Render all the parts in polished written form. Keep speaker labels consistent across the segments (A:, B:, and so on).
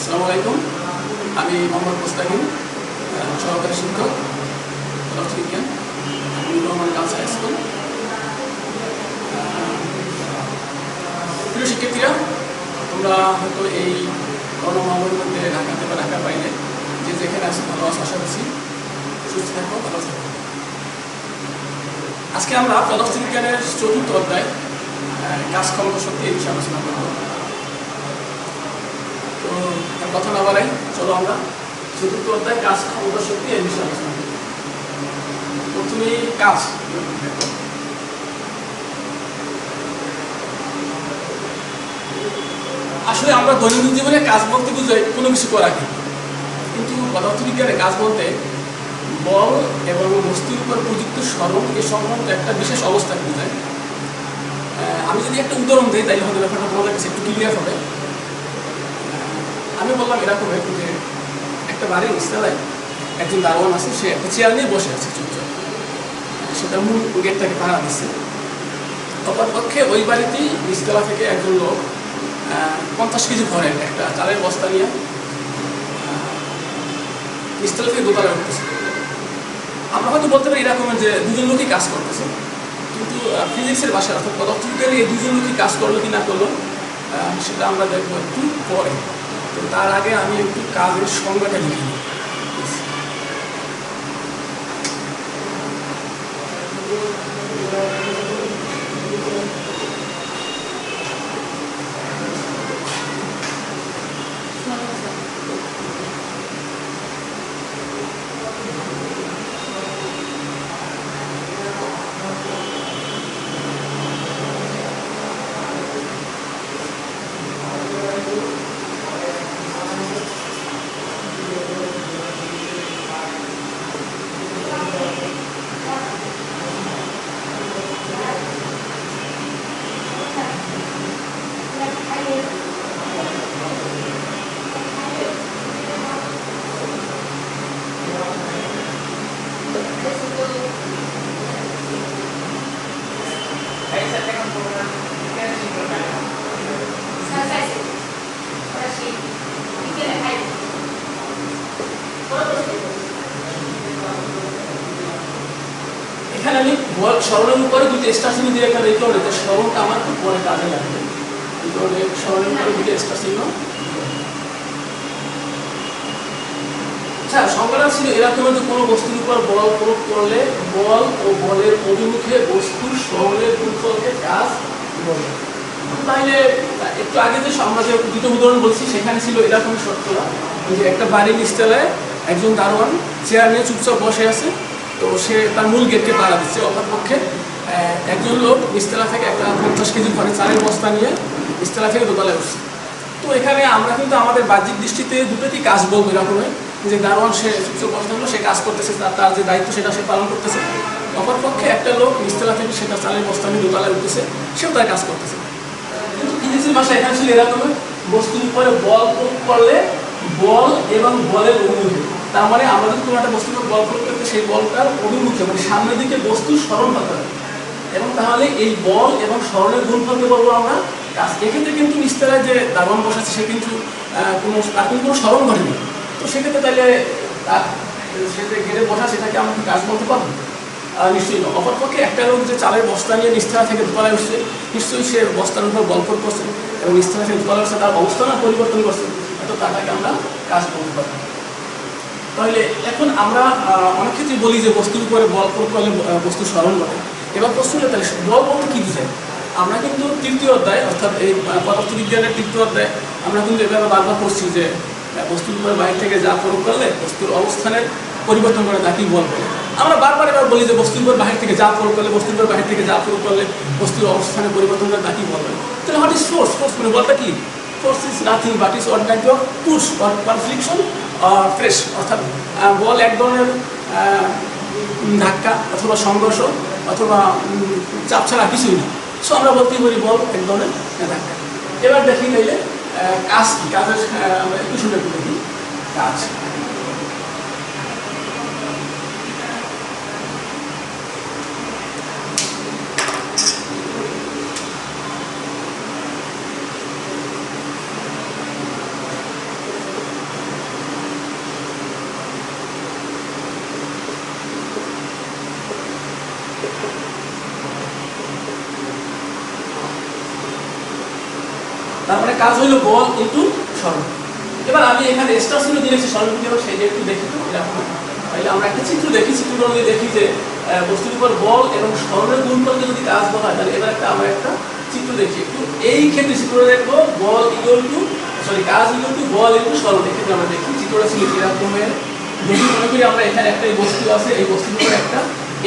A: আসসালামু আলাইকুম। আমি মোহাম্মদ মুস্তাকিম, সহকারী শিক্ষক, পদার্থবিজ্ঞান, Nurul Rahman Girls High School. প্রিয় শিক্ষার্থীরা, তোমরা হয়তো এই করোনা মহামারীর মধ্যে ঢাকাতে বা ঢাকার বাইরে যে যেখানে আছে ভালো আশা করছি, সুস্থ থাকো, ভালো থাকো। আজকে আমরা পদার্থবিজ্ঞানের ৪র্থ অধ্যায় কাজ ক্ষমতা শক্তি এই বিষয়ে আলোচনা করব। তো কথা না বাড়াই, চলো আমরা ৪র্থ অধ্যায় কাজ ক্ষমতা শক্তি এই বিষয়ে আলোচনা করব। প্রথমে কাজ। আসলে আমরা দৈনন্দিন জীবনে কাজ বলতে বুঝাই কোনো কিছু করা, কিন্তু পদার্থবিজ্ঞানে কাজ বলতে বল এবং বস্তুর উপর প্রযুক্ত সরণ এ সংক্রান্ত একটা বিশেষ অবস্থাকে বোঝায়। আমি যদি একটা উদাহরণ দিই তাইলে হয়তো ব্যাপারটা তোমাদের কাছে একটু ক্লিয়ার হবে। আমি বললাম এরকম যে একটা বাড়ির নিচতলায় একজন দারোয়ান আছে, সে একটা চেয়ার নিয়ে বসে আছে চুপচাপ, সেটা মূল গেটটাকে পাহারা দিচ্ছে। অপর পক্ষে ওই বাড়িতেই নিচতলা থেকে একজন লোক 50 কেজি ভরের একটা চালের বস্তা নিয়ে নিচতলা থেকে দোতলায় উঠতেছে। আমরা হয়তো বলতে পারি এরকম যে দুজন লোকই কাজ করতেছে, কিন্তু ফিজিক্সের ভাষায় অর্থাৎ পদার্থবিজ্ঞানে এই দুজন লোকই কাজ করলো কি না করলো সেটা আমরা দেখবো একটু পরে। তো তার আগে আমি একটু কাজের সংজ্ঞাটা লিখি। এখানে আমি স্মরণের উপরে দুটি স্টারচিহ্ন দিয়ে এখানে রেখে হলে স্মরণটা আমার খুব পরে কাজে লাগবে। স্মরণের উপরে দুটি স্টারচিহ্ন। আচ্ছা, সংজ্ঞাটা ছিল এরকম যে কোনো বস্তুর উপর বল প্রয়োগ করলে বল ও বলের অভিমুখে বস্তুর সরণের গুণফলকে কাজ বলে। তাহলে একটু আগে যে আমরা যে দুটো উদাহরণ বলছি সেখানে ছিল এরকম শর্তটা যে একটা বাড়ির নিচতলায় একজন দারোয়ান চেয়ার নিয়ে চুপচাপ বসে আছে, তো সে তার মূল গেটকে পাড়া দিচ্ছে। অপরপক্ষে একজন লোক নিচতলা থেকে একটা 50 কেজি ভরে চালের বস্তা নিয়ে নিচতলা থেকে দোতলায় উঠছে। তো এখানে আমরা কিন্তু আমাদের বাহ্যিক দৃষ্টিতে দুটোতেই কাজ বলবো এরকমই যে দারোয়ান সে চুপচাপ বসে থাকলো, সে কাজ করতেছে, তার যে দায়িত্ব সেটা সে পালন করতেছে। অপরপক্ষে একটা লোক নিচতলা থেকে সেটা চালের বস্তা নিয়ে দোতলায় উঠতেছে, সেও তার কাজ করতেছে। কিন্তু ফিজিক্সের ভাষা এখানে ছিল এরকমই, বস্তুর উপরে বল প্রয়োগ করলে বল এবং বলের অভিমুখে, তার মানে আমরা যদি কোনো একটা বস্তুর উপর বল প্রয়োগ করতে সেই বলটার অভিমুখে মানে সামনের দিকে বস্তুর সরণ হতে হবে, এবং তাহলে এই বল এবং সরণের গুণফলকে বলবো আমরা কাজ। এক্ষেত্রে কিন্তু নিচতলায় যে দারোয়ান বসাচ্ছে সে কিন্তু তার কিন্তু কোনো সরণ ঘটেনি। তো সেক্ষেত্রে তাহলে সে যে গেটে বসা সেটাকে আমরা কাজ বলতে পারবো? নিশ্চয়ই নয়। অপরপক্ষে একটা লোক যে চালের বস্তা নিয়ে নিচতলা থেকে দোতলায় উঠছে, নিশ্চয়ই সে বস্তার উপর বল প্রয়োগ করছে এবং নিচতলা থেকে দোতলায় উঠছে, তার অবস্থান পরিবর্তন করছে, তো তাকে আমরা কাজ বলতে পারি। তাহলে এখন আমরা অনেক ক্ষেত্রে বলি যে বস্তুর উপরে বল প্রয়োগ করলে বস্তুর সরণ ঘটে। এবার প্রশ্নটা তাহলে বল বলতে কী বোঝায়? আমরা কিন্তু ৩য় অধ্যায় অর্থাৎ এই পদার্থবিজ্ঞানের ৩য় অধ্যায় আমরা কিন্তু এভাবে বারবার পড়ছি যে বস্তুর উপরে বাইরে থেকে যা প্রয়োগ করলে বস্তুর অবস্থানের পরিবর্তন করে তাকেই বল বলে। আমরা বারবার এবার বলি যে বস্তুর উপর বাহির থেকে যা প্রয়োগ করলে বস্তুর উপর বাহির থেকে যা প্রয়োগ করলে বস্তুর অবস্থানের পরিবর্তন করে তাকেই বল বলে। তাহলে হোয়াট ইজ ফোর্স? ফোর্স মানে বলটা কি? Force is nothing but is one kind of push or confliction or press. অর্থাৎ বল এক ধরনের ধাক্কা অথবা সংঘর্ষ অথবা চাপ ছাড়া কিছুই না। সো আমরা বলতেই পারি বল এক ধরনের ধাক্কা। এবার দেখি তাইলে কাজ কি, কাজের আমরা একটু শুনে দেখি কাজ। কাজ হইলো বল ইনটু সরণ। এবার আমি এখানে এক্সট্রা চিহ্ন দিয়েছি সরলরৈখিক, সেই একটু দেখি তো এরকম। তাহলে আমরা একটা চিত্র দেখি, চিত্রটা অনুযায়ী দেখি যে বস্তুর উপর বল এবং সরণের গুণফলকে যদি কাজ বলা হয়, তাহলে এবার আমরা একটা চিত্র দেখি একটু। এই ক্ষেত্রে চিত্রটা দেখবো বল ইকুয়াল টু কাজ ইকুয়াল টু বল ইনটু সরণ। এক্ষেত্রে আমরা দেখি চিত্রটা ছিল এরকমের। যদি মনে করি আমরা এখানে একটা বস্তু আছে, এই বস্তুর উপর একটা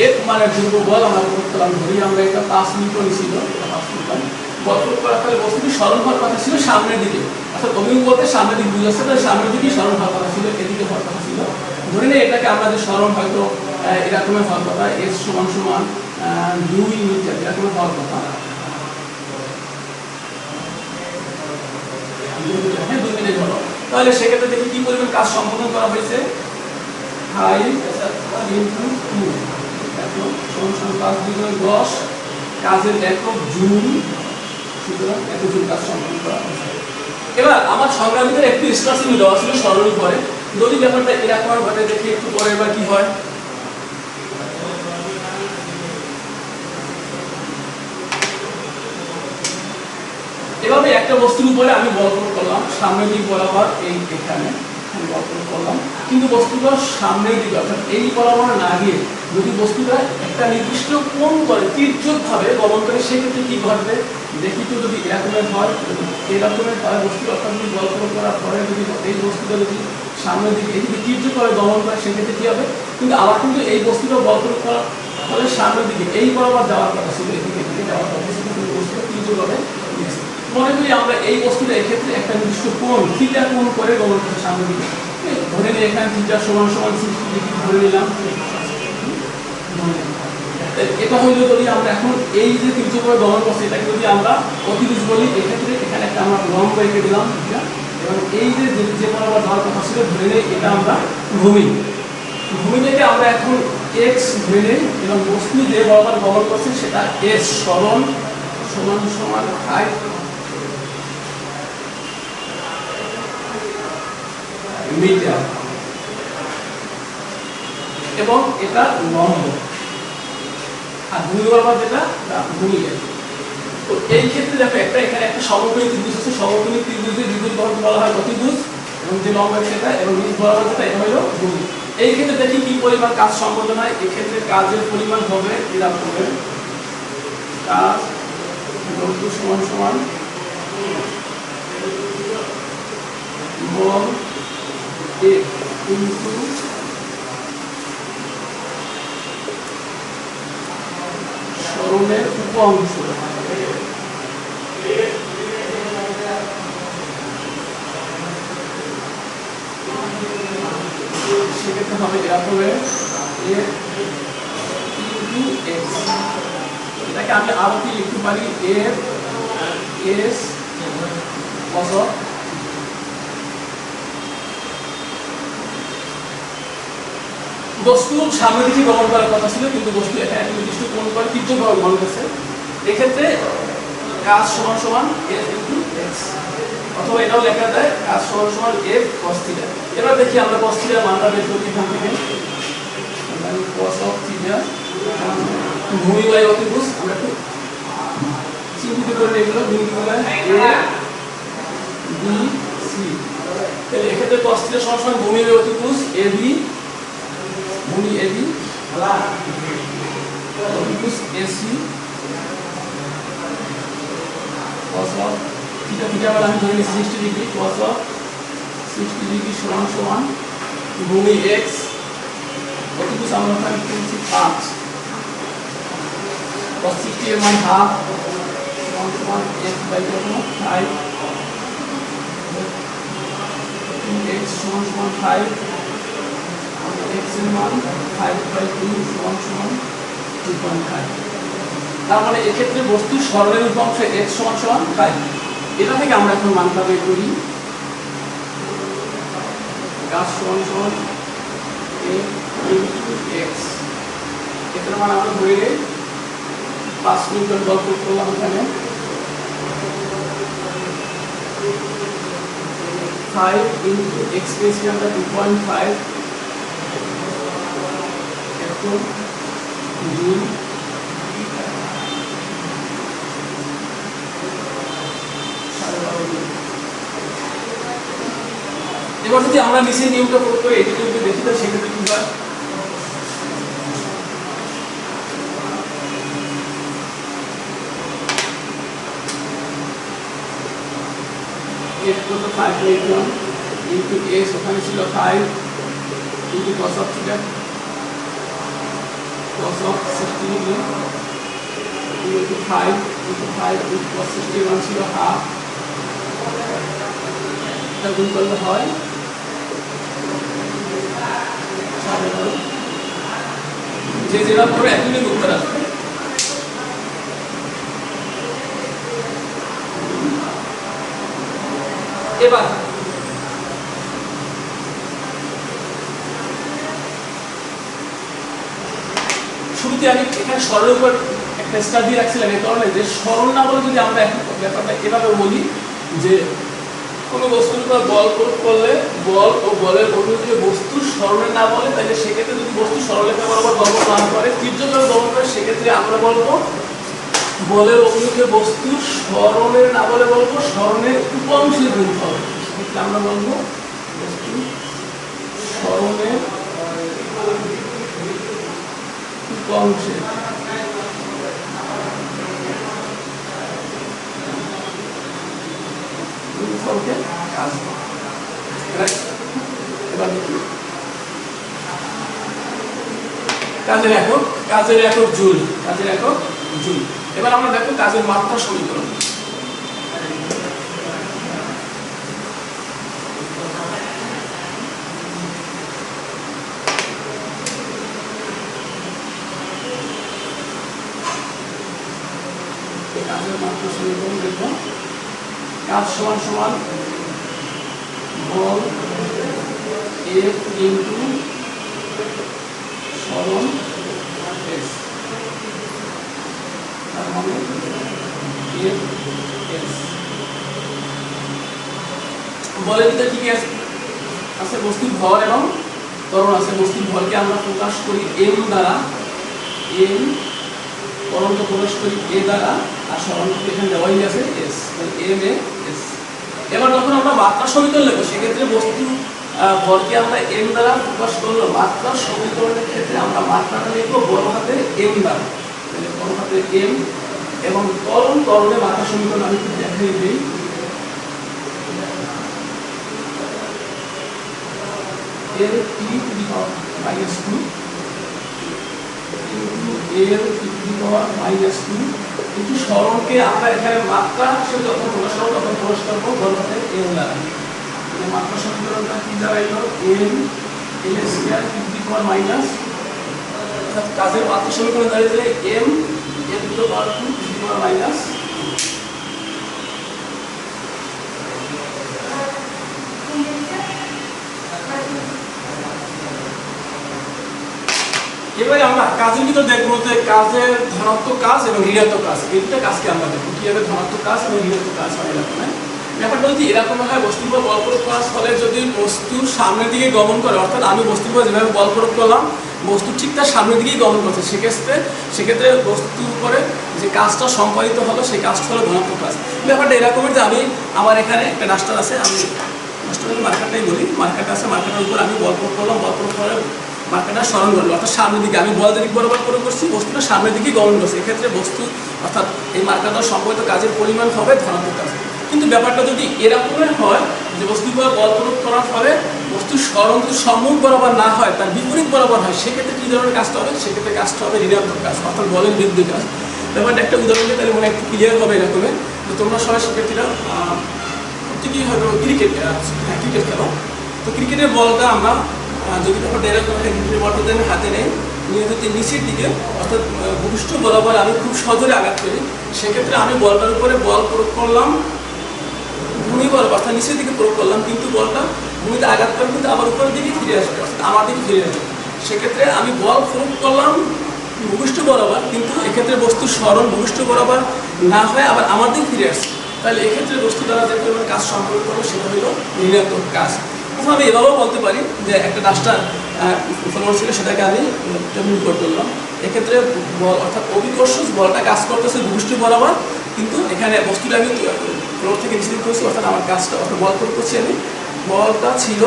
A: এফ মানের জন্য বল আমরা করলাম, ধরি আমরা এটা 5 নিউটন ছিল, 5 নিউটন বল প্রয়োগ করার ফলে বস্তুটি সরণ হওয়ার কথা ছিল সামনের দিকে, অর্থাৎ অভিমুখ বলতে সামনের দিকে বুঝাচ্ছে, তাহলে সামনের দিকেই সরণ হওয়ার কথা ছিল, এদিকে হওয়ার কথা ছিল। ধরে নিই এটাকে আমরা যে সরণ হয়তো এরকমের হওয়ার কথা, এস সমান সমান 2 মিটার এরকমের হওয়ার কথা। হ্যাঁ 2 মিনিট হলো। তাহলে সেক্ষেত্রে দেখি কি পরিমাণ কাজ সম্পন্ন করা হয়েছে। 5 ইনটু 2 এখন সমান 5 × 10 কাজের একক জুল, সুতরাং এত জুল কাজ সম্পন্ন করা হয়েছে। এবার আমার সংখ্যার ভিতরে একটু এক্সট্রা চিহ্ন দেওয়া ছিল সরণের পরে, যদি ব্যাপারটা এরকম ঘটে দেখি একটু পরে এবার কি হয়। এভাবে একটা বস্তুর উপরে আমি বল প্রয়োগ করলাম, সামনের দিক বরাবর এই এখানে বল প্রয়োগ করলাম, কিন্তু বস্তুটা সামনের দিকে অর্থাৎ এই বরাবর না গিয়ে যদি বস্তুটা একটা নির্দিষ্ট কোণ করে তির্যকভাবে গমন করে, সেক্ষেত্রে কি ঘটবে দেখি তো। যদি এরকমের হয়, বস্তু অর্থাৎ যদি বল প্রয়োগ করার পরে যদি এই বস্তুটা যদি সামনের দিকে এদিকে তির্যক করে গমন করে, সেক্ষেত্রে কি হবে। কিন্তু আবার কিন্তু এই বস্তুটা বল প্রয়োগ করার ফলে সামনের দিকে এই বরাবর যাওয়ার কথা ছিল, এদিকে যাওয়ার কথা ছিল, কিন্তু বস্তুটা তির্যকভাবে গেছে। মনে করি আমরা এই বস্তুটা এক্ষেত্রে একটা নির্দিষ্ট কোণ থিটা কোণ করে গমন করছে সামনের দিকে, ধরে নিই এখানে থিটা সমান 60 ডিগ্রি ধরে নিলাম। এটা হইলো যদি আমরা এখন এই যে তির্যক করে গমন করছি এটাকে যদি আমরা অতিভুজ বলি, এক্ষেত্রে এখানে একটা আমরা লম্ব এঁকে দিলাম এবং এই যে বরাবর যাওয়ার কথা ছিল ধরে নেই এটা আমরা ভূমি থেকে আমরা এখন এক্স ধরে নেই এবং বস্তু যে বরাবর গমন করছে সেটা এস সরণ সমান সমান 5 মিটার এবং এটা লম্ব, আর ভূমি বরাবর যেটা ভূমি। তো এই ক্ষেত্রে দেখো একটা এখানে একটা সমকোণী ত্রিভুজ আছে, সমকোণী ত্রিভুজের বিপরীত বাহুকে বলা হয় অতিভুজ এবং যে লম্ব সেটা এবং নিচ বরাবর যেটা এটা হলো ভূমি। এই ক্ষেত্রে দেখি কি পরিমাণ কাজ সম্পাদন হয়। এই ক্ষেত্রে কাজের পরিমাণ হবে এরকম হবে, কাজ সমান সমান বল F ইনটু সরণের উপ অংশ। সেক্ষেত্রে হবে এরকম এটাকে আমি আরো কি লিখতে পারি, এফ এস কস বস্তু সামনের দিকে গমন করার কথা ছিল, কিন্তু বস্তু এখানে নির্দিষ্ট কোণ করে তির্যকভাবে গমন করছে। এক্ষেত্রে কাজ সমান সমান এফ ইনটু এক্স, অথবা এটাও লেখা যায় কাজ সমান সমান এফ কস থিটা। এবার দেখি আমরা কস থিটার মানটা বের করি এখান থেকে। কস অফ থিটা ভূমি বাই অতিভুজ, আমরা একটু চিহ্নিত করে এগুলো বিন্দুগুলো এ বি সি। তাহলে এক্ষেত্রে কস থিটা সমান সমান ভূমি বাই অতিভুজ এ বি, ভূমি এ বি অতিভুজ AC cos of theta theta বলে আমি ধরে নিচ্ছি 60 ডিগ্রি, cos of 60 ডিগ্রি সমান সমান ভূমি x অতিভুজ আমরা এখানে পেয়েছি 5, cos 60 এর মান হাফ সমান সমান x বাই 5, x সমান সমান 5, x এর মান 5 বাই 2 সমান সমান 2.5। তার মানে এক্ষেত্রে বস্তুর সরণের উপ অংশ x সমান সমান 5। এটা থেকে আমরা এখন মানটা বের করি, কাজ সমান সমান f ইনটু x। এটার মান আমরা ধরে নিই 5 নিউটন বল প্রয়োগ করলাম এখানে, 5 ইনটু x পেয়েছি আমরা 2.5 এখন জুল এবার যদি আমরা নিচের নিয়মটা প্রয়োগ করে এটি যদি দেখি তাহলে সেক্ষেত্রে কি হয়, f কত 5 নিউটন ইনটু s ওখানে ছিল 5 into cos of theta cos of 60 degree into 5 into 5 into cos 61 ছিল হাফ, এটা গুণ করলে হয় যে যেটা করে একই উত্তর আসবে। এবার শুরুতে আমি এখানে সরলের উপর একটা স্টার দিয়ে রাখছিলাম এই কারণে যে সরল না বলে যদি আমরা এখন ব্যাপারটা এভাবে বলি যে কোনো বস্তুর উপর বল প্রয়োগ করলে বল ও বলের অভিমুখে বস্তুর সরলে না বলে তাহলে সেক্ষেত্রে যদি বস্তু সরলরেখা বরাবর দমন না করে তীর্যকভাবে দমন করে সেক্ষেত্রে আমরা বলবো বলের অভিমুখে বস্তুর সরণের না বলে বলবো সরণের উপাংশের গুণফল। সেক্ষেত্রে আমরা বলবো বস্তুর সরণের উপাংশের গুণফলকে কাজ। এবার দেখি কাজের একক, কাজের একক জুল, কাজের একক জুল। এবার আমরা দেখো কাজের মাত্রা সমীকরণ। কাজের মাত্রা সমীকরণ দেখো কাজ সমান সমান বল F ইনটু সরণ S, তার মানে F S। বলের ভিতরে কি আছে বস্তুর ভর এবং ত্বরণ আছে। বস্তুর ভরকে আমরা প্রকাশ করি m দ্বারা, m ত্বরণকে প্রকাশ করি a দ্বারা, আর সরণকে এখানে দেওয়াই আছে s, m a s। এবার যখন আমরা মাত্রা সমীকরণ লিখব সেক্ষেত্রে বস্তু ভরকে আমরা m দ্বারা প্রকাশ করলে মাত্রা সমীকরণের ক্ষেত্রে আমরা মাত্রাটা লিখব বড় হাতে m দ্বারা, তাহলে বড় হাতে m এবং ত্বরণের মাত্রা সমীকরণ আমি একটু দেখাই দিই। l t to the power -2 l t to the power -2 কিন্তু সরণকে আমরা এখানে মাত্রা হিসেবে যখন প্রকাশ করব তখন প্রকাশ করব বড় হাতে m দ্বারা। মানে মাত্রা সমীকরণটা কি দাঁড়াইলো m l square to the power minus, অর্থাৎ কাজের মাত্রা সমীকরণ দাঁড়িয়েছে m l two the power 2 two the power minus এবারে আমরা কাজের ভিতর দেখবো যে কাজের ধনাত্মক কাজ এবং ঋণাত্মক কাজ, এই দুটো কাজকে আমরা দেখবো কিভাবে ধনাত্মক কাজ এবং ঋণাত্মক কাজ হয়। এরকম ব্যাপারটা যদি এরকম হয় বস্তুর উপর বল প্রয়োগ করার ফলে যদি বস্তু সামনের দিকে গমন করে, অর্থাৎ আমি বস্তুর উপর যেভাবে বল প্রয়োগ করলাম বস্তু ঠিক তার সামনের দিকেই গমন করছে, সেক্ষেত্রে বস্তুর উপরে যে কাজটা সম্পাদিত হলো সেই কাজটা হলো ধনাত্মক কাজ। ব্যাপারটা এরকমের যে আমি আমার এখানে একটা ডাস্টার আছে, আমি ডাস্টারের মার্কারটাই বলি, মার্কারটা আছে, মার্কারটার উপর আমি বল প্রয়োগ করলাম, বল প্রয়োগ করে মার্কারটা সরণ করলো, অর্থাৎ সামনের দিকে আমি বল দিক বরাবর প্রয়োগ করছি, বস্তুটা সামনের দিকেই গমন করছে, এক্ষেত্রে বস্তু অর্থাৎ এই মার্কারটা সম্পাদিত কাজের পরিমাণ হবে ধনাত্মক কাজ। কিন্তু ব্যাপারটা যদি এরকমের হয় যে বস্তুর উপর বল প্রয়োগ করার ফলে বস্তুর সরণ যদি সম্মুখ বরাবর না হয় তার বিপরীত বরাবর হয়, সেক্ষেত্রে কী ধরনের কাজটা হবে, সেক্ষেত্রে কাজটা হবে ঋণাত্মক কাজ, অর্থাৎ বলের বিরুদ্ধে কাজ। ব্যাপারটা একটা উদাহরণ দিয়ে তাহলে মনে একটু ক্লিয়ার হবে এরকমের যে তোমরা সবাই শিক্ষার্থীরা প্রত্যেকেই হয়তো ক্রিকেট খেলো, তো ক্রিকেটের বলটা আমরা যদি ব্যাপারটা এরকম ক্রিকেটের বলটা যদি আমি হাতে নেই নিয়ে যদি নিচের দিকে অর্থাৎ ভূপৃষ্ঠ বরাবর আমি খুব সজোরে আঘাত করি, সেক্ষেত্রে আমি বলটার উপরে বল প্রয়োগ করলাম ভূমি বরাবর অর্থাৎ নিচের দিকে প্রয়োগ করলাম, কিন্তু বলটা ভূমিতে আঘাত করে কিন্তু আবার উপরের দিকে ফিরে আসবে, অর্থাৎ আমার দিকে ফিরে আসবে। সেক্ষেত্রে আমি বল প্রয়োগ করলাম ভূপৃষ্ঠ বরাবর, কিন্তু এক্ষেত্রে বস্তুর সরণ ভূপৃষ্ঠ বরাবর না হয় আবার আমার দিকে ফিরে আসছে, তাহলে এক্ষেত্রে বস্তু দ্বারা যে পরিমাণ কাজ সম্পন্ন করবো সেটা হলো ঋণাত্মক কাজ। অথবা আমি এভাবেও বলতে পারি যে একটা ডাস্টার ফলোয়ার ছিল সেটাকে আমি টেবিল করে তুললাম, এক্ষেত্রে বল অর্থাৎ অভিকর্ষ বলটা কাজ করতেছে ভূপৃষ্ঠ বরাবর, কিন্তু এখানে বস্তুটা আমি ফ্লোর থেকে নিচে করছি, অর্থাৎ আমার কাজটা অর্থাৎ বল প্রয়োগ করছি আমি বলটা ছিল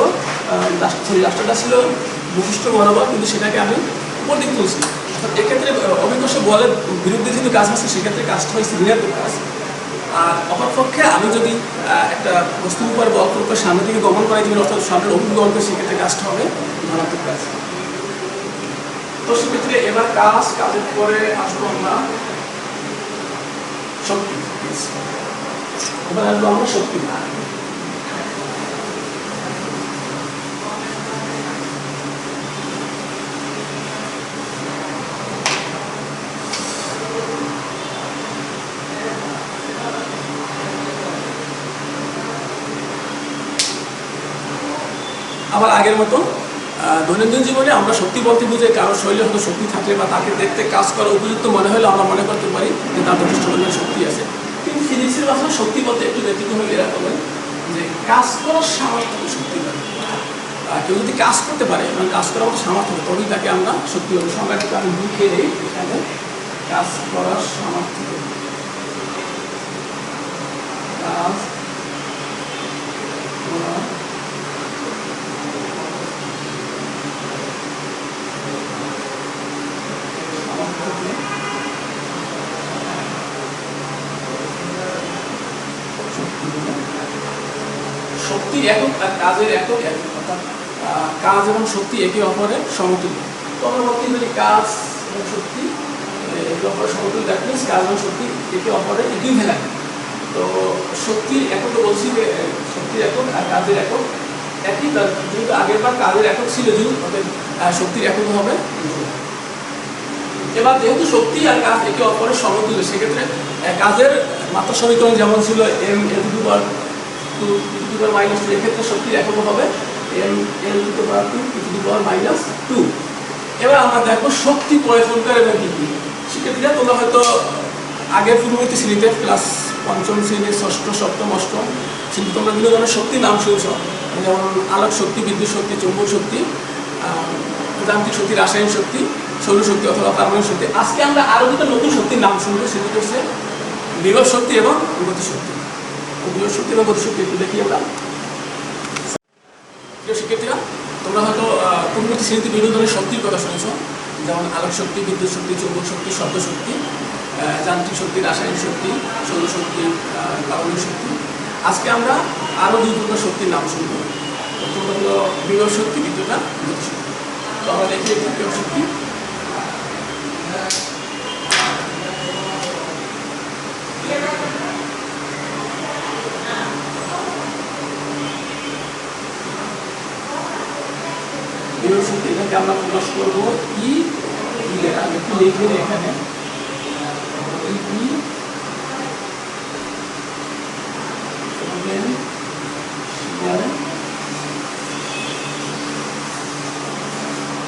A: রাষ্ট্রটা ছিল ভূপৃষ্ঠ বরাবর, কিন্তু সেটাকে আমি উপর দিকে তুলছি। এক্ষেত্রে অভিকর্ষ বলের বিরুদ্ধে যেহেতু কাজ হচ্ছে, সেক্ষেত্রে কাজটা হয়েছে ঋণাত্মক কাজ। আর অপরপক্ষে আমি যদি একটা বস্তুর উপর বল প্রয়োগ করে সামনের দিকে গমন করাই দিবেন, অর্থাৎ সামনের অভিগমন করে, সেক্ষেত্রে কাজটা হবে ধনাত্মক কাজ। তো সেক্ষেত্রে এবার কাজের পরে আসবো আমরা শক্তি। এবার আসবো আমরা শক্তি। আবার আগের মতো দৈনন্দিন জীবনে আমরা শক্তি বলতে বুঝে কারোর শরীরে হয়তো শক্তি থাকলে বা তাকে দেখতে কাজ করা উপযুক্ত মনে হলে আমরা মনে করতে পারি যে তার যথেষ্ট পরিমাণ শক্তি আছে। কিন্তু ফিজিক্সের ভাষায় শক্তি বলতে একটু ব্যক্তিগত হয়ে এরকম যে কাজ করার সামর্থ্য শক্তি পারে। কেউ যদি কাজ করতে পারে এবং কাজ করার মতো সামর্থ্য হবে, তবেই তাকে আমরা শক্তি বলবো। সংজ্ঞাটাকে আমি লিখে দিই এখানে, কাজ করার সামর্থ্য, কাজ শক্তির একক আর কাজের একক একক, অর্থাৎ কাজ এবং শক্তি একে অপরের সমতুল্য। তো আমরা বলতে যদি কাজ এবং শক্তি একে অপরের সমতুল্য, দ্যাট মিনস কাজ এবং শক্তি একে অপরের ইকুইভ্যালেন্ট। তো শক্তির একক বলছি যে শক্তির একক আর কাজের একক একই, যেহেতু আগেরবার কাজের একক ছিল জুল, অর্থাৎ শক্তির একক হবে জুল। এবার যেহেতু শক্তি আর কাজ একে অপরের সমতুল্য, সেক্ষেত্রে কাজের মাত্রা সমীকরণ যেমন ছিল m l টু পাওয়ার 2 e টু পাওয়ার মাইনাস 2, এক্ষেত্রে শক্তির একক হবে m l টু পাওয়ার 2 e টু পাওয়ার মাইনাস 2। এবার আমরা দেখো শক্তি প্রয়োগকার এবং কি কি। সেক্ষেত্রে তোমরা হয়তো আগের পূর্ববর্তী শ্রেণীতে ক্লাস পঞ্চম শ্রেণীর ষষ্ঠ সপ্তম অষ্টম শ্রেণীতে তোমরা বিভিন্ন ধরনের শক্তির নাম শুনেছ, যেমন আলোক শক্তি, বিদ্যুৎ শক্তি, চৌম্বক শক্তি, যান্ত্রিক শক্তি, রাসায়নিক শক্তি, সৌরশক্তি অথবা পারমাণবিক শক্তি। আজকে আমরা আরো দুটো নতুন শক্তির নাম শুনবো, সেটি হচ্ছে বিভব শক্তি এবং গতিশক্তি। বিভব শক্তি এবং গতিশক্তি একটু দেখি আমরা। প্রিয় শিক্ষার্থীরা, তোমরা হয়তো পূর্ববর্তী শ্রেণীতে বিভিন্ন ধরনের শক্তির কথা শুনেছ, যেমন আলোক শক্তি, বিদ্যুৎ শক্তি, চৌম্বক শক্তি, শব্দ শক্তি, যান্ত্রিক শক্তি, রাসায়নিক শক্তি, সৌরশক্তি, পারমাণবিক শক্তি। আজকে আমরা আরো দুই ধরনের শক্তির নাম শুনবো। প্রথমটা হলো বিভব শক্তি, দ্বিতীয়টা গতিশক্তি। তো আমরা দেখি একটু বিভব শক্তি। বিভব শক্তি এটাকে আমরা প্রকাশ করবো ই লেখা, একটু লিখে এখানে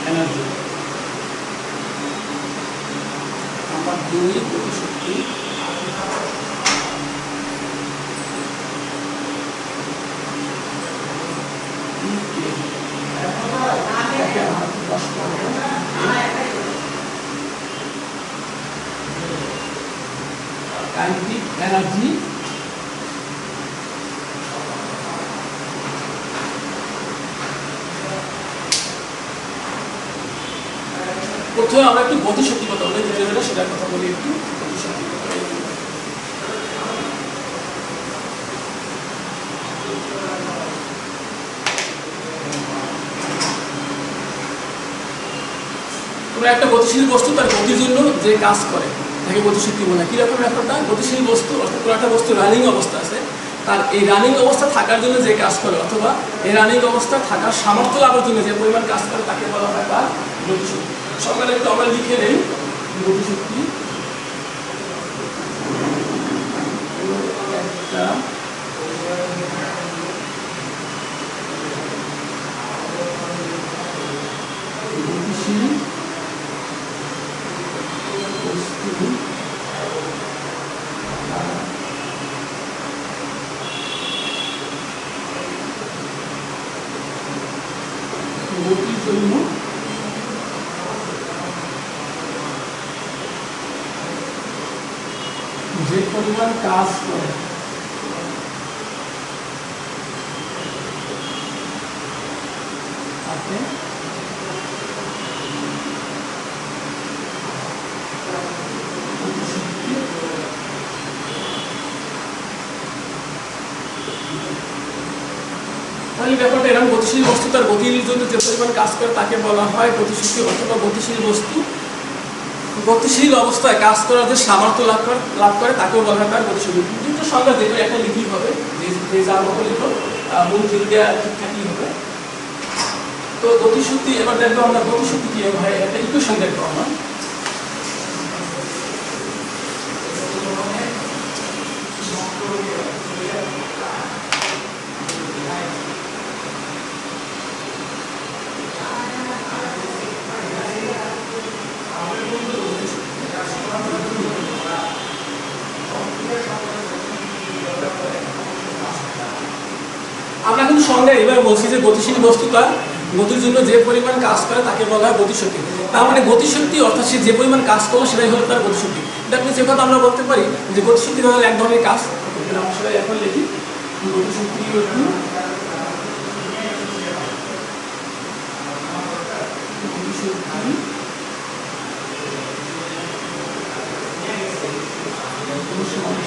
A: এনার্জি। নাম্বার 2 গতিশক্তি, কাইনেটিক এনার্জি। প্রথমে আমরা একটু গতিশক্তি কথা বলি, যেটা সেটার কথা বলি একটু। গতিশক্তি তোমরা একটা গতিশীল বস্তু তার গতির জন্য যে কাজ করে তাকে গতিশক্তি বলে। কিরকম ব্যাপারটা? গতিশীল বস্তু অর্থাৎ কোনো একটা বস্তু রানিং অবস্থা আছে, তার এই রানিং অবস্থা থাকার জন্য যে কাজ করে, অথবা এই রানিং অবস্থা থাকার সামর্থ্য লাভের জন্য যে পরিমাণ কাজ করে, তাকে বলা হয় তার গতিশক্তি। সকালে একটু আমরা লিখে নেই গতিশক্তি একটা গতিশীল বস্তু গতির জন্য যে পরিমাণ কাজ করে থাকে তাহলে ব্যাপারটা এরকম গতিশীল বস্তু তার গতির জন্য যে পরিমাণ কাজ করে তাকে বলা হয় গতিশক্তি অথবা গতিশীল বস্তু গতিশীল অবস্থায় কাজ করার যে সামর্থ্য লাভ করে তাকেও বলা হয় তার গতিশক্তি। দুটো সংজ্ঞা যেগুলো একটা লিখি হবে যে যার মতো লিখো মূল দেওয়া ঠিকঠাকই হবে। তো গতিশক্তি এবার দেখবো আমরা গতিশক্তি কি হয় একটা ইকুয়েশন দেখবো আমরা। আমরা কিন্তু সংজ্ঞা এবার বলছি যে গতিশীল বস্তুটা গতির জন্য যে পরিমাণ কাজ করে তাকে বলা হয় গতিশক্তি। তার মানে গতিশক্তি অর্থাৎ সে যে পরিমাণ কাজ করলো সেটাই হলো তার গতিশক্তি। দেখুন যে কথা আমরা বলতে পারি যে গতিশক্তি হলো এক ধরনের কাজ। আমরা সেটা এখন লিখি গতিশক্তি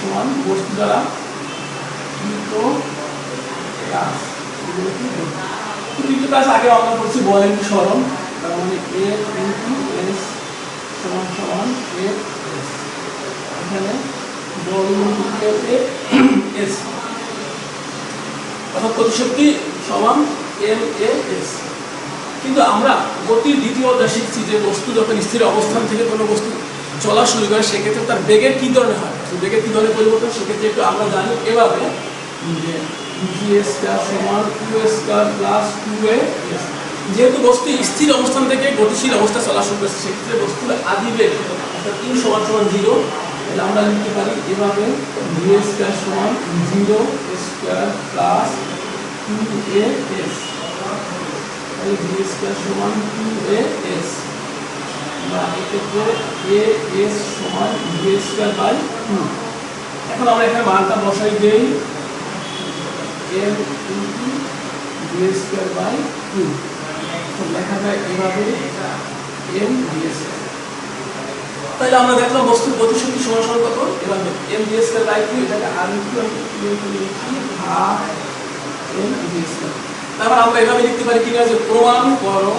A: সমান বস্তু দ্বারা কিন্তু কাজ আগে আমরা করছি বল ইনটু সরণ, তার মানে a ইনটু s সমান সমান a s। এখানে বল ইনটু s অর্থাৎ গতিশক্তি সমান m a s। কিন্তু আমরা গতির দ্বিতীয় অধ্যায় শিখছি যে বস্তু যখন স্থির অবস্থান থেকে কোনো বস্তু চলা শুরু করে সেক্ষেত্রে তার বেগের কী ধরনের হয়, বেগের কী ধরনের পরিবর্তন সেক্ষেত্রে একটু আমরা জানি এভাবে যে g² সমান q² প্লাস 2a। যেহেতু বস্তু স্থির অবস্থান থেকে গতিশীল অবস্থা চলা শুরু করেছে সেক্ষেত্রে বস্তুর আদি বেগ অর্থাৎ q সমান সমান 0। তাহলে আমরা লিখতে পারি এভাবে g² সমান 0² প্লাস 2as। তাহলে g² সমান 2as বা এক্ষেত্রে as সমান g²/2। এখন আমরা এখানে মানটা বসাই দেই m ইনটু d²/2। তো লেখা যায় এভাবে m ds। তাহলে আমরা দেখলাম বস্তুর গতিশক্তি সমান সমান কত এবার m d²/2 এটাকে r ইনটু লিখি হাফ m ds। তারপর আমরা এভাবে লিখতে পারি কি না যে প্রমাণ করো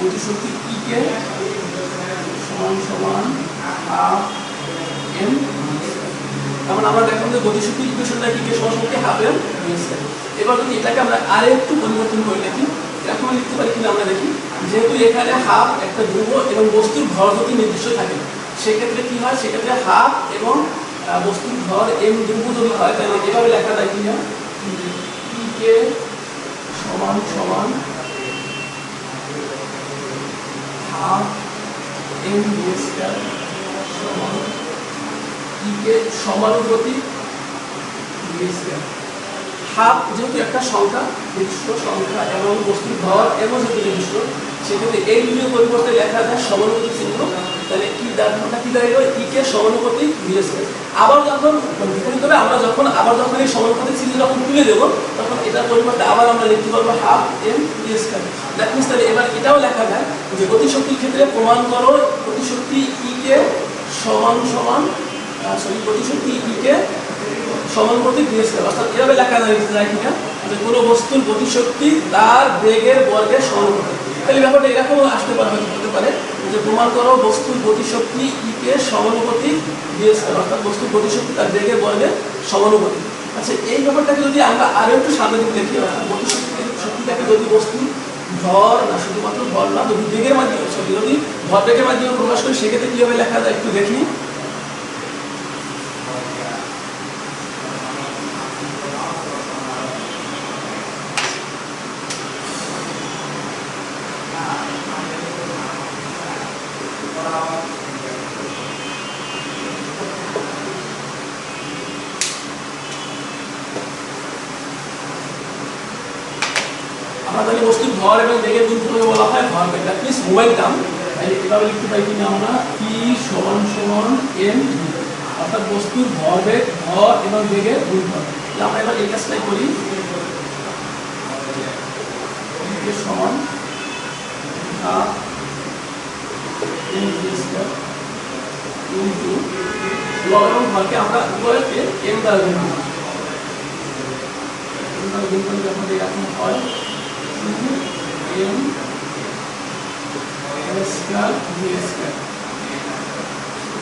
A: গতিশক্তি E কে সমান সমান হাফ m। তারপর আমরা দেখলাম যে গতিশক্তি ইকুয়েশনটা কি কে সমান সমান হাফ m ds। এবার যদি এটাকে আমরা আরেকটু পরিবর্তন করে লিখি এরকম লিখতে পারি কিনা আমরা দেখি। যেহেতু এখানে হাফ একটা ধ্রুব এবং বস্তুর ভর যদি নির্দিষ্ট থাকে সেক্ষেত্রে কি হয়, সেক্ষেত্রে হাফ এবং বস্তুর ভর m ধ্রুব যদি হয় তাহলে এভাবে লেখা যায় কিনা E কে সমান সমান হাফ m ds সমান E কে সমানুপাতিক ds। হাফ যেহেতু একটা সংখ্যা নির্দিষ্ট সংখ্যা এবং বস্তুর ভর এবং যেহেতু নির্দিষ্ট সেক্ষেত্রে এই দুটোর পরিবর্তে লেখা যায় সমানুপাতিক চিহ্ন। তাহলে কি দাঁড়ানোটা কি দাঁড়িয়ে ই কে সমানুপাতিক ds। আবার যখন বিপরীত হবে আমরা যখন এই সমানুপাতিক চিহ্ন যখন তুলে দেবো তখন এটার পরিবর্তে আবার আমরা লিখতে পারবো half m ds। That means তাহলে এবার এটাও লেখা যায় যে গতিশক্তির ক্ষেত্রে প্রমাণ করো গতিশক্তি E কে সমান সমান গতিশক্তি E কে সমানুপাতিক ds। অর্থাৎ এভাবে লেখা যায় কিনা যে কোনো বস্তুর গতিশক্তি তার বেগের বর্গের সমানুপাতিক। তাহলে ব্যাপারটা এরকম আসতে পারে, হয়তো হতে পারে যে প্রমাণ করো বস্তুর গতিশক্তি E কে সমানুপাতিক ds অর্থাৎ বস্তুর গতিশক্তি তার বেগের বর্গের সমানুপাতিক। আচ্ছা এই ব্যাপারটাকে যদি আমরা আরো একটু সামনে দিকে দেখি শক্তিটাকে যদি বস্তু ভর না শুধুমাত্র ভর না যদি বেগের মাধ্যমে যদি ভর বেগের মাধ্যমে প্রকাশ করি সেক্ষেত্রে কিভাবে লেখা যায় একটু দেখি। আমাদের বস্তুর ভর এবং বেগের গুণফলকে বলা হয় ভর বেগ। That means momentum. তাহলে এভাবে লিখতে পারি কিনা আমরা P সমান সমান m। অর্থাৎ বস্তুর ভরবেগ ভর এবং বেগের গুণফল। আমরা এবার এই কাজটাই করি, সমান লব এবং ভরকে আমরা উভয়কে m দ্বারা গুণ করি। গুণ করলে যখন এরকম হয় m স্কয়ার v স্কয়ার,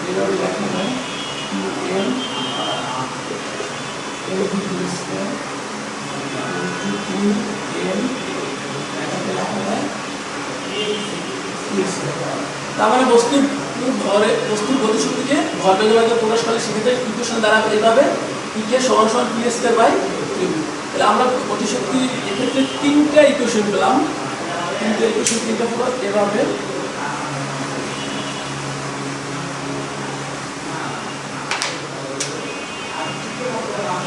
A: এভাবে লেখা হয় m v স্কয়ার m এটাকে লেখা হয় তার মানে বস্তুর গতিশক্তিকে ভরবেগের মাধ্যমে প্রকাশ করলে সেক্ষেত্রে ইকুয়েশন দ্বারা এইভাবে E কে সমান সমান p স্কয়ার বাই q। তাহলে আমরা গতিশক্তির এক্ষেত্রে তিনটা ইকুয়েশন পেলাম, তিনটা ইকুয়েশন তিনটা হলো এভাবে।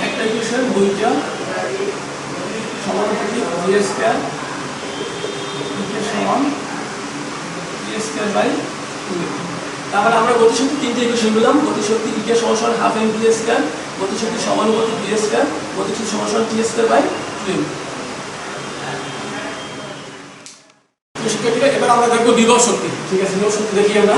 A: একটা ইকুয়েশন দুইটা সমানুপাতিক v স্কয়ার সমান p স্কয়ার বাই q। তাহলে আমরা গতিশক্তি তিনটে ইকুয়েশন পেলাম, গতিশক্তি E কে সমান সমান হাফ m v স্কয়ার, গতিশক্তি সমানুপাতিক v স্কয়ার, গতিশক্তি সমান সমান t স্কয়ার বাই 2m। শিক্ষার্থীরা এবার আমরা দেখব বিভব শক্তি। ঠিক আছে, বিভব শক্তি দেখি আমরা।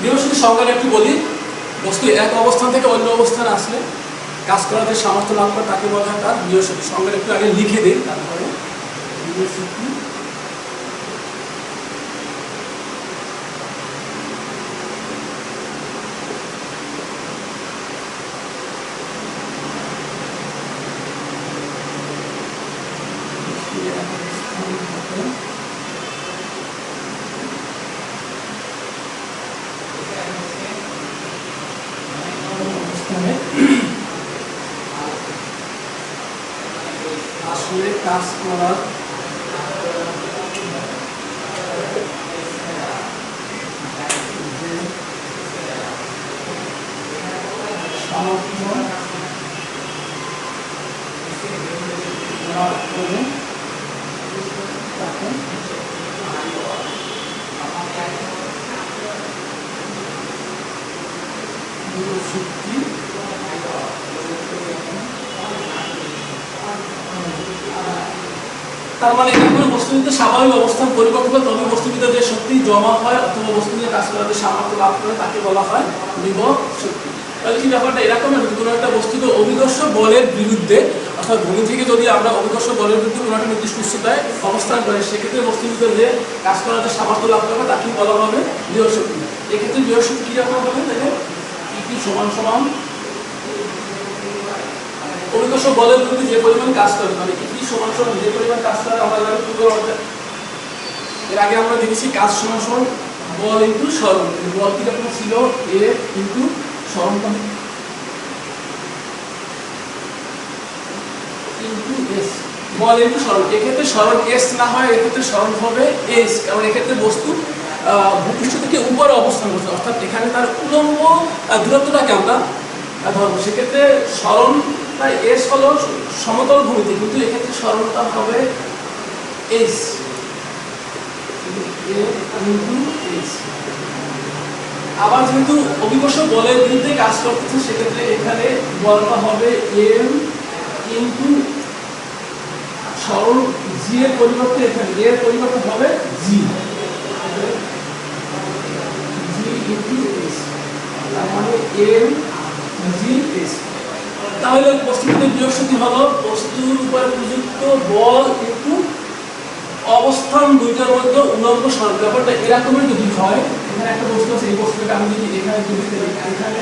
A: বিভব শক্তির সংজ্ঞাটা একটু বলি। বস্তু এক অবস্থান থেকে অন্য অবস্থানে আসলে কাজ করাতে সামর্থ্য লাভ করে তাকে বলা হয় তার বিভব শক্তি। সংজ্ঞাটা একটু আগে লিখে দিই, তারপরে বিভব শক্তি আসলে কাজ করার সামর্থ্য লাভ করে তাকে বিভব শক্তি তার মানে কোনো বস্তুতে স্বাভাবিক অবস্থান পরিবর্তন করে তবে বস্তুতে যে শক্তি জমা হয় অথবা বস্তুতে কাজ করাতে সামর্থ্য লাভ করে তাকে বলা হয় বিভব শক্তি। তাহলে কি ব্যাপারটা এরকম, কোনো একটা বস্তুকে অভিকর্ষ বলের বিরুদ্ধে অর্থাৎ ভূমি থেকে যদি আমরা অভিকর্ষ বলের বিরুদ্ধে কোনো একটা নির্দিষ্ট উচ্চতায় অবস্থান করে সেক্ষেত্রে বস্তুতে যে কাজ করাতে সামর্থ্য লাভ করবে তাকে বলা হবে বিভব শক্তি। এক্ষেত্রে বিভব শক্তি কীরকম হবে, দেখেন কি সমান সমান অভিকর্ষ বলের বিরুদ্ধে যে পরিমাণ কাজ করে, মানে কি সমান সমান যে পরিমাণ কাজ করে আমরা এর আগে আমরা দেখেছি কাজ সমান সমান বল ইনটু সরণ। বল কিরকম ছিল এ ইনটু সরণ ইনটু এস, বল ইনটু সরণ। এক্ষেত্রে সরণ এস না হয়, এক্ষেত্রে সরণ হবে এস, কারণ এক্ষেত্রে বস্তু ভূপৃষ্ঠ থেকে উপরে অবস্থান করছে, অর্থাৎ এখানে তার উলম্ব দূরত্বটাকে আমরা ধরবো। সেক্ষেত্রে সরণ এস হলো সমতল ভূমিতে, কিন্তু এক্ষেত্রে সরণটা হবে এস। আবার যেহেতু অভিকর্ষ বলের বিরুদ্ধে কাজ করতেছে সেক্ষেত্রে এখানে বলটা হবে এম ইনটু সরণ জি এর পরিবর্তে এখানে এর পরিবর্তে হবে জি ইনটু এস, তার মানে এম জি এস। তাহলে বস্তুতে বিভব শক্তি হলো বস্তুর উপরে প্রযুক্ত বল কিন্তু অবস্থান দুইটার মধ্যে উলম্ব সরণ। ব্যাপারটা এরকমই যদি হয়, এখানে একটা বস্তু আছে, এই বস্তুটাকে আমি যদি এখানে এখানে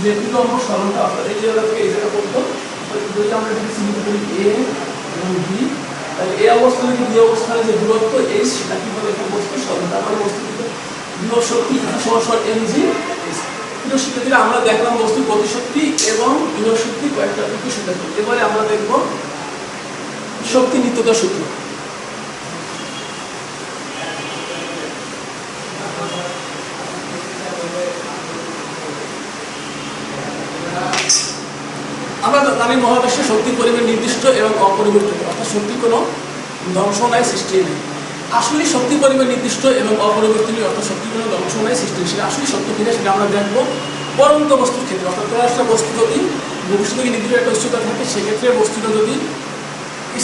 A: যে উলম্ব সরণটা অর্থাৎ এই জায়গা থেকে এই জায়গা পড়তো, যদি আমরা এটাকে চিহ্নিত করি এ এবং বি, তাহলে এই অবস্থানে কি দুই অবস্থানে যে দূরত্ব এইচ সেটা কি হবে একটা বস্তুর সরণ। তারপরে বস্তুতে বিভব শক্তি সমান সমান এম জি এস। প্রিয় শিক্ষার্থীরা, আমরা দেখলাম বস্তুর গতিশক্তি এবং বিভব শক্তি কয়েকটা ইকুয়েশন দেখলাম। এবারে আমরা দেখব শক্তি নিত্যতা সূত্র। আমরা প্রাণী মহাবিশ্বে শক্তির পরিমাণ নির্দিষ্ট এবং অপরিবর্তিত, অর্থাৎ শক্তির কোনো ধ্বংস নাই, সৃষ্টি নেই। আসলে শক্তির পরিমাণ নির্দিষ্ট এবং অপরিবর্তনীয়, অর্থাৎ শক্তির কোনো ধ্বংস নাই, সৃষ্টি নেই। সেটা আসলে সত্য কিনা সেটা আমরা দেখবো পরন্ত বস্তুর ক্ষেত্রে। অর্থাৎ কোনো একটা বস্তু যদি ভবিষ্যৎ থেকে নির্দিষ্ট একটা উচ্চতা থাকে, সেক্ষেত্রে বস্তুটা যদি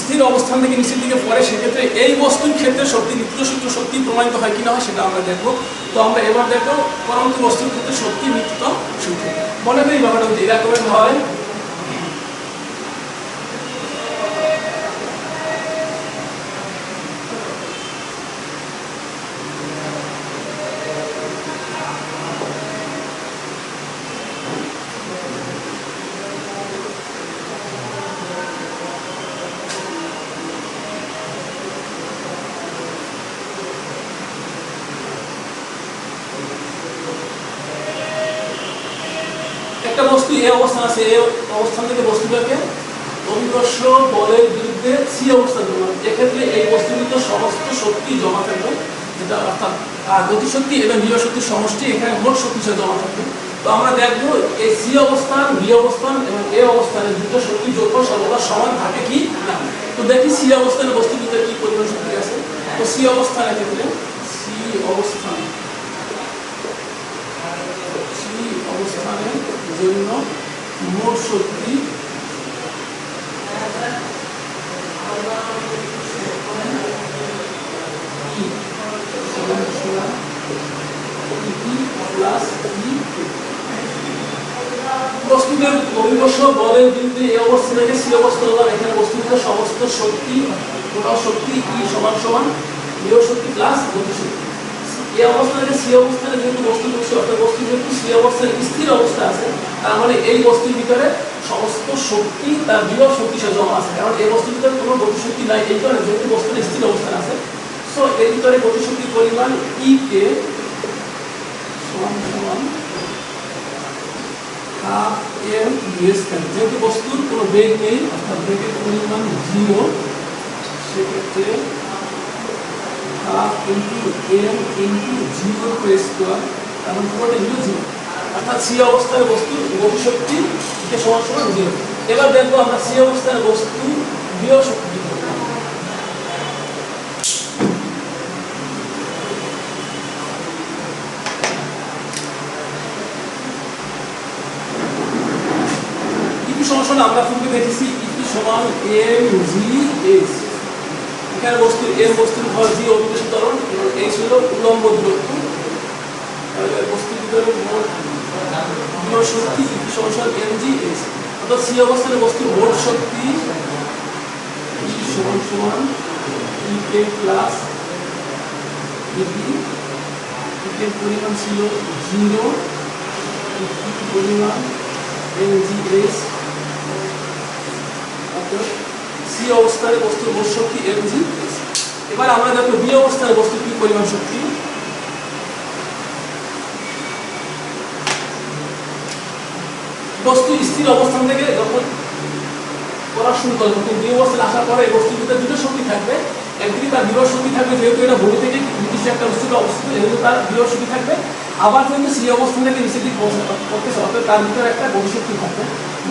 A: স্থির অবস্থান থেকে নিচের দিকে পড়ে, সেক্ষেত্রে এই বস্তুর ক্ষেত্রে শক্তি নিত্য শক্তি প্রমাণিত হয় কিনা হয় সেটা আমরা দেখবো। তো আমরা এবার দেখবো পরন্ত বস্তুর ক্ষেত্রে শক্তি নিত্য সূত্র। মনে করি ব্যাপারটা যদি এরকমের হয়, একটা বস্তু এ অবস্থান আছে, এই অবস্থান থেকে বস্তুটাকে অভিকর্ষ বলের বিরুদ্ধে সি অবস্থান করবে। এক্ষেত্রে এই বস্তুটিতে সমস্ত শক্তি জমা থাকবে, যেটা অর্থাৎ গতিশক্তি এবং বিভব শক্তির সমষ্টি এখানে মোট শক্তি হিসেবে জমা থাকবে। তো আমরা দেখবো এই সি অবস্থান, বি অবস্থান এবং এ অবস্থানের দুটো শক্তি যোগফল সর্বদা সমান থাকে কি না। তো দেখি সি অবস্থানে বস্তুর ভিতরে কি পরিমাণ শক্তি আছে। তো সি অবস্থানের ক্ষেত্রে অবস্থানের জন্য মোট শক্তি বস্তুদের অভিকর্ষ বলের বিরুদ্ধে এই অবস্থা থেকে সি অবস্থা হলাম। এখানে বস্তুদের সমস্ত শক্তি, টোটাল শক্তি ই সমান সমান বিভব শক্তি প্লাস গতিশক্তি। এই অবস্থা থেকে সি অবস্থানে যেহেতু বস্তু ঢুকছে, অর্থাৎ বস্তু যেহেতু সি অবস্থায় স্থির অবস্থা আছে, তার মানে এই বস্তুর ভিতরে সমস্ত শক্তি তার বিভব শক্তি সে জমা আছে। কারণ এই বস্তুর ভিতরে কোনো গতিশক্তি নাই, এই কারণে যেহেতু বস্তুর স্থির অবস্থান আছে। সো এর ভিতরে গতিশক্তির পরিমাণ ই কে সমান সমান হাফ এম ইউ স্কয়ার। যেহেতু বস্তুর কোনো বেগ নেই, অর্থাৎ বেগের পরিমাণ 0, সেক্ষেত্রে half into m into 0 square, কারণ পুরোটা 0, অর্থাৎ সি অবস্থায় বস্তুর গতিশক্তি সমান সমান 0। এবার দেখবো আমরা সি অবস্থায় বস্তু বিভব শক্তি। আমরা পূর্বে দেখেছি ইটি সমান এম জি এইচ। এখানে বস্তু এর বস্তুর ভর জি অভিকর্ষ ত্বরণ এবং এইচ হলো উলম্ব দূরত্ব। বস্তুর ভিতরে মোট বিভব শক্তি ইটি সমান এম জি এইচ। অর্থাৎ সি অবস্থানে বস্তুর মোট শক্তি ই সমান সমান ই কে প্লাস ইটি। ইটের পরিমাণ ছিল 0, ইটির পরিমাণ এম জি এইচ। সি অবস্থায় বস্তুর মোট শক্তি mg। এবার আমরা দেখব বি অবস্থায় বস্তুর কি পরিমাণ শক্তি। বস্তু স্থির অবস্থান থেকে যখন করা শুরু করে, তখন বি অবস্থায় আসার পরে বস্তুর ভিতরে দুটো শক্তি থাকবে। একদিকে তার বিভব শক্তি থাকবে, যেহেতু এটা ভূমি থেকে নির্দিষ্ট একটা বস্তুতে অবস্থিত, যেহেতু তার বিভব শক্তি থাকবে। আবার কিন্তু সি অবস্থান থেকে নিচের দিকে করতেছে, অর্থাৎ তার ভিতরে একটা গতিশক্তি থাকবে।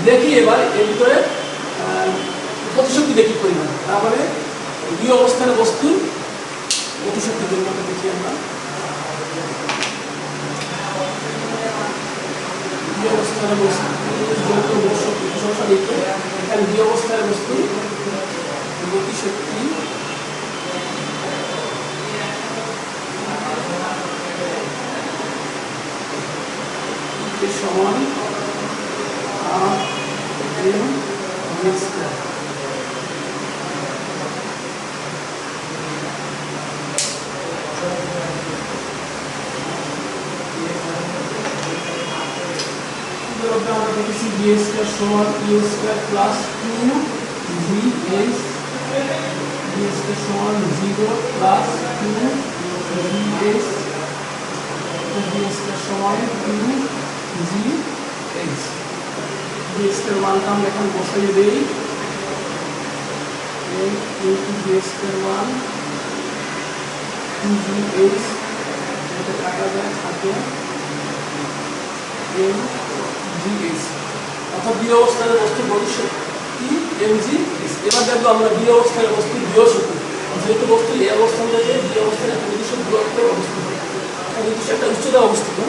A: দেখি এবার এর ভিতরে গতিশক্তি দেখি পরিমাণ। তারপরে বি অবস্থানে বস্তুর গতিশক্তি পরিমাণটা দেখি আমরা। বি অবস্থানে বস্তু এখানে বি অবস্থায় বস্তু গতিশক্তি সমান আমরা দেখেছি বি স্কয়ার সমান u square plus 2 g h. V square সমান 0 plus 2 g h. V square সমান 2 জি এইচ। বি স্কয়ার মানটা আমরা এখন বসিয়ে দেই। M into v square 1 2 g h, এটা কাটা যায় থাকে এম জি এইচ। অর্থাৎ বি অবস্থানের বস্তুর গতি শক্তি mg। এবার দেখবো আমরা বি অবস্থানের বস্তুর বিভব শক্তি, যেহেতু বস্তু এই অবস্থান থেকে বি অবস্থানে একটা নির্দিষ্ট দূরত্বে অবস্থিত, নির্দিষ্ট একটা উচ্চতা অবস্থিত।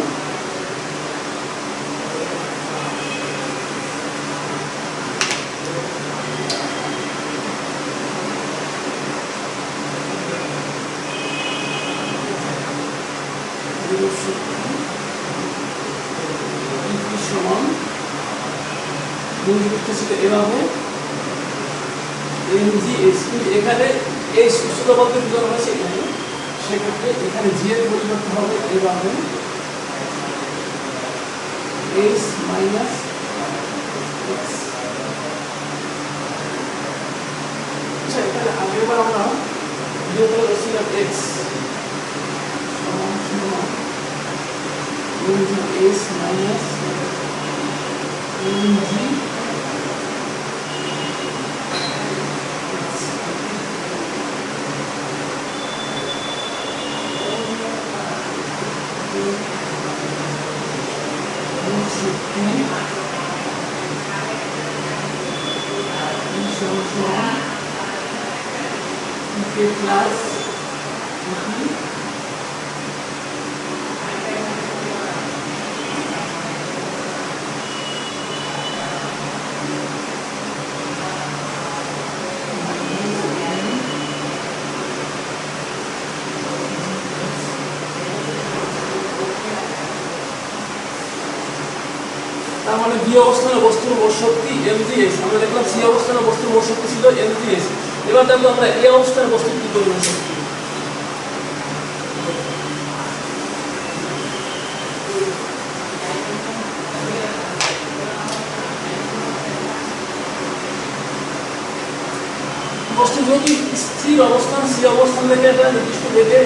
A: সমান এভাবে mgh, কিন্তু এখানে এই উচ্চতা বলতে বোঝানো হয়েছে এখানে, সেক্ষেত্রে এখানে জি এর পরিবর্তন হবে এভাবে h মাইনাস x। আচ্ছা, এখানে আগেরবার আমরা বিয়োগ করে বলছিলাম x সমান সমান mgh মাইনাস mg প্লাস তার মানে বি অবস্থানে বস্তুর মোট শক্তি mgh, আমরা দেখলাম সি অবস্থানে বস্তুর মোট শক্তি ছিল mgh। এবার দেখবো আমরা এ অবস্থানে বস্তুর কি পরিমাণ শক্তি। বস্তু যেহেতু স্থির অবস্থান, সি অবস্থান থেকে একটা নির্দিষ্ট বেগে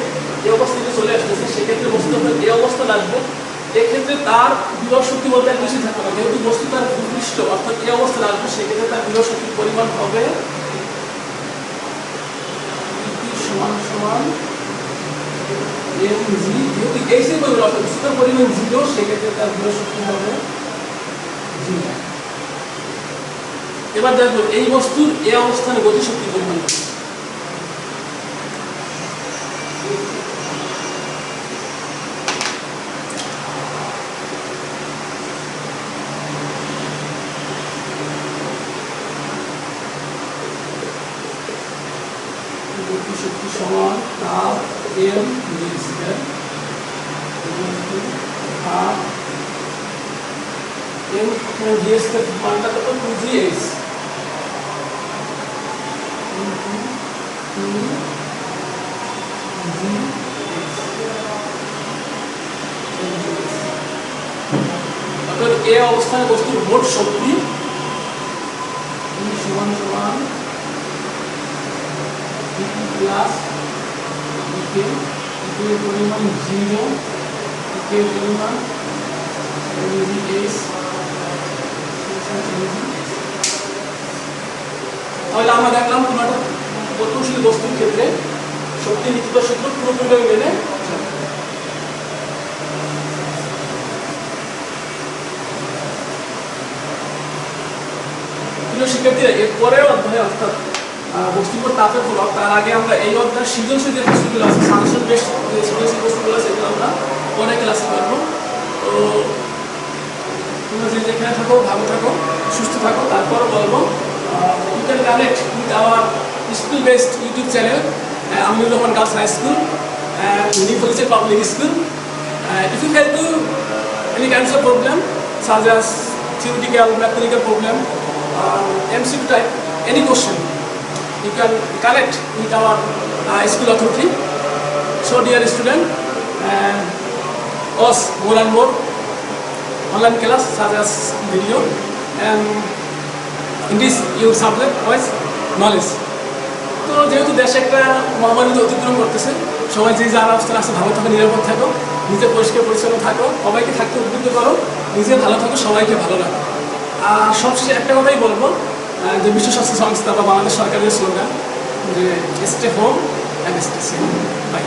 A: এই অবস্থানে চলে আসতেছে, সেক্ষেত্রে বস্তু যখন এই অবস্থা লাগবে, এক্ষেত্রে তার বিভব শক্তি বলতে আর বেশি থাকবে না, যেহেতু বস্তু তার ভূপৃষ্ঠ অর্থাৎ এই অবস্থা লাগবে, সেক্ষেত্রে তার বিভব শক্তির পরিমাণ হবে সমান সমান mg, যেহেতু এইচ এর পরিমাণ অর্থাৎ উচ্চতার পরিমাণ 0, সেক্ষেত্রে তার বিভব শক্তি হবে 0। এবার দেখো এই বস্তুর এই অবস্থানে গতিশক্তির পরিমাণ গতিশক্তি সমান তাপ m square half m gs এর মানটা কত 2gh অর্থাৎ এই অবস্থানে বস্তুর মোট শক্তি সমান সমান প্লাস এর পরিমাণ 0, এর পরিমাণ mgh। তাহলে আমরা দেখলাম কোনো একটা গতিশীল বস্তুর ক্ষেত্রে শক্তি নীতিগত সূত্র পুরোপুরিভাবে মেনে চলে। প্রিয় শিক্ষার্থীরা, এরপরের অধ্যায়ে অর্থাৎ বস্তুর উপর তাপের প্রভাব, তার আগে আমরা এই অধ্যায়ের সৃজনশীল যে প্রশ্নগুলো আছে, সাজেশন বেস যে সৃজনশীল প্রশ্নগুলো আছে, এগুলো আমরা পরে ক্লাসে করবো। তো তোমরা যেখানে থাকো ভালো থাকো, সুস্থ থাকো। তারপর বলবো you can connect with our school based YouTube channel Aminur Rahman Girls High School and New Police Public School. If you have any kinds of problem such as theoretical, mathematical problem, MCQ type, any question, you can connect with our school authority. So dear student, us more and more online class such as video, and in this your subject was knowledge. তো যেহেতু দেশে একটা মহামারী অতিক্রম করতেছে, সবাই যে যার অবস্থায় আছে ভালো থাকো, নিরাপদ থাকো, নিজে পরিষ্কার পরিচ্ছন্ন থাকো, সবাইকে থাকতে উদ্বুদ্ধ করো, নিজে ভালো থাকো, সবাইকে ভালো রাখো। আর সবশেষে একটা কথাই বলবো, যে বিশ্ব স্বাস্থ্য সংস্থা বা বাংলাদেশ সরকারের স্লোগান যে stay home and stay safe. By.